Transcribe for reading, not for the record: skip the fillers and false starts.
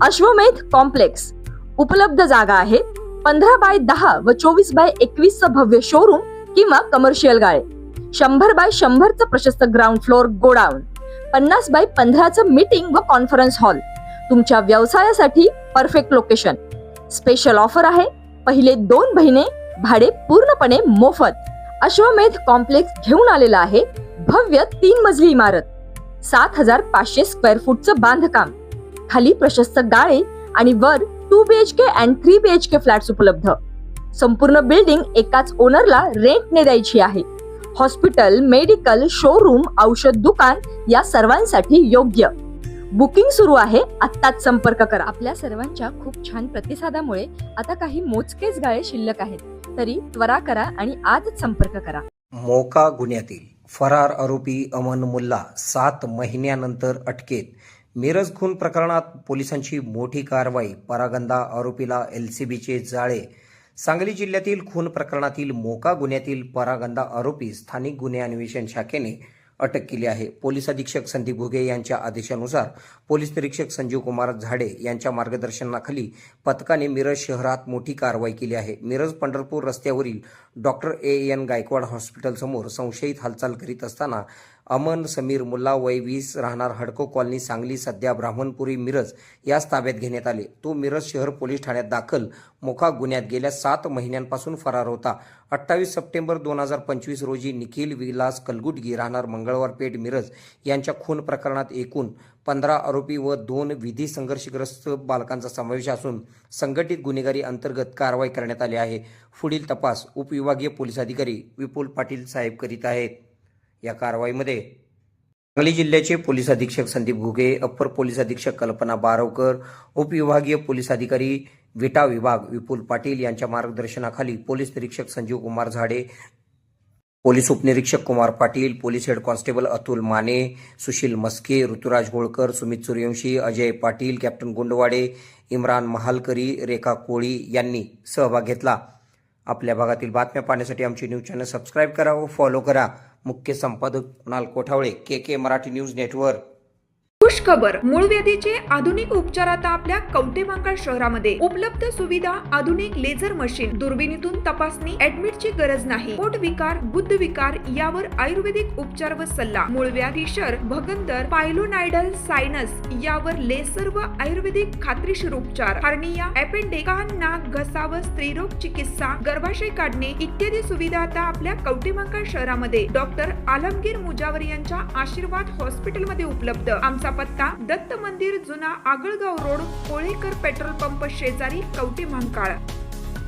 अश्वमेध कॉम्प्लेक्स उपलब्ध जागा आहे 15x10 व 24x21 भव्य शोरूम किंवा कमर्शियल गाळे, 100x100 प्रशस्त ground floor godown, 50x15 meeting व कॉन्फरन्स हॉल. तुमच्या व्यवसायासाठी परफेक्ट लोकेशन. स्पेशल ऑफर आहे, पहिले 2 महिने भाडे पूर्णपणे मोफत. अश्वमेध कॉम्प्लेक्स घेऊन आलेला आहे भव्य 3 मजली इमारत, 7500 स्क्वेअर फूटचं बांधकाम, खाली प्रशस्त गाळे आणि वर 2 BHK and 3 BHK फ्लॅट्स उपलब्ध. संपूर्ण बिल्डिंग एकाच ओनरला रेंटने द्यायची आहे. हॉस्पिटल, मेडिकल, शोरूम, औषध दुकान या सर्वांसाठी योग्य. बुकिंग सुरू आहे, आत्ताच संपर्क करा. आपल्या सर्वांच्या खूप छान प्रतिसादामुळे आता काही मोजकेच गाळे शिल्लक आहेत, तरी त्वरा करा आणि आजच संपर्क करा. मोका गुन्ह्यातील फरार आरोपी अमन मुल्ला 7 महिन्यानंतर अटकेत. मिरज खून प्रकरणात पोलिसांची मोठी कारवाई. परागंदा आरोपीला LCBचे जाळे. सांगली जिल्ह्यातील खून प्रकरणातील मोका गुन्ह्यातील परागंदा आरोपी स्थानिक गुन्हे अन्वेषण शाखेने अटक केली आहे. पोलीस अधीक्षक संदीप घुगे यांच्या आदेशानुसार पोलीस निरीक्षक संजीव कुमार झाडे यांच्या मार्गदर्शनाखाली पथकाने मिरज शहरात मोठी कारवाई केली आहे. मिरज पंढरपूर रस्त्यावरील डॉक्टर AN गायकवाड हॉस्पिटल समोर संशयित हालचाल करीत असताना अमन समीर मुल्ला वय 20 राहणार हडको कॉलनी सांगली सध्या ब्राह्मणपुरी मिरज यास ताब्यात घेण्यात आले. तो मिरज शहर पोलीस ठाण्यात दाखल मोका गुन्ह्यात गेल्या 7 महिन्यांपासून फरार होता. 28 सप्टेंबर 2025 रोजी निखिल विलास कलगुटगी राहणार मंगळवार पेठ मिरज यांच्या खून प्रकरणात एकूण 15 आरोपी व 2 विधी संघर्षग्रस्त बालकांचा समावेश असून संघटित गुन्हेगारी अंतर्गत कारवाई करण्यात आली आहे. पुढील तपास उपविभागीय पोलीस अधिकारी विपुल पाटील साहेब करीत आहेत. या कारवाईमध्ये सांगली जिल्ह्याचे पोलीस अधीक्षक संदीप घुगे, अप्पर पोलीस अधीक्षक कल्पना बारवकर, उपविभागीय पोलीस अधिकारी विटा विभाग विपुल पाटील यांच्या मार्गदर्शनाखाली पोलीस निरीक्षक संजीव कुमार झाडे, पोलीस उपनिरीक्षक Kumar Patil, police head constable Atul Mane, Sushil Maske, Rituraj Holkar, Sumit Suryavanshi, Ajay Patil, captain Gundwade, Imran Mahalkari, Rekha Koli यांनी सहभाग घेतला. आपल्या भागातील बातम्या पाहण्यासाठी आमचे न्यूज चॅनल सबस्क्राईब करा व फॉलो करा. मुख्य संपादक Kunal Kothawale, KK Marathi news network. खुश खबर, मूळव्याधीचे आधुनिक उपचार आता आपल्या कवठेमहांकाळ शहरामध्ये उपलब्ध. सुविधा, आधुनिक लेझर मशीन, दुर्बिणीतून तपासणी, ऍडमिटची गरज नाही. पोट विकार, बुद्ध विकार यावर आयुर्वेदिक उपचार व सल्ला. मूळव्याधी, शर, भगंदर, पायलोनायडल, सायनस यावर लेसर व आयुर्वेदिक खात्रीशीर उपचार. हार्निया, अपेंडिक्स, कान, नाक, घसा व स्त्रीरोग चिकित्सा, गर्भाशय काढणे इत्यादी सुविधा आता आपल्या कवठेमहांकाळ शहरामध्ये डॉक्टर आलमगीर मुजावर यांच्या आशीर्वाद हॉस्पिटलमध्ये उपलब्ध. आमचा पत्ता दत्त मंदिर, जुना Agalgaon road, Kolekar petrol pump शेजारी, कवठेमहांकाळ.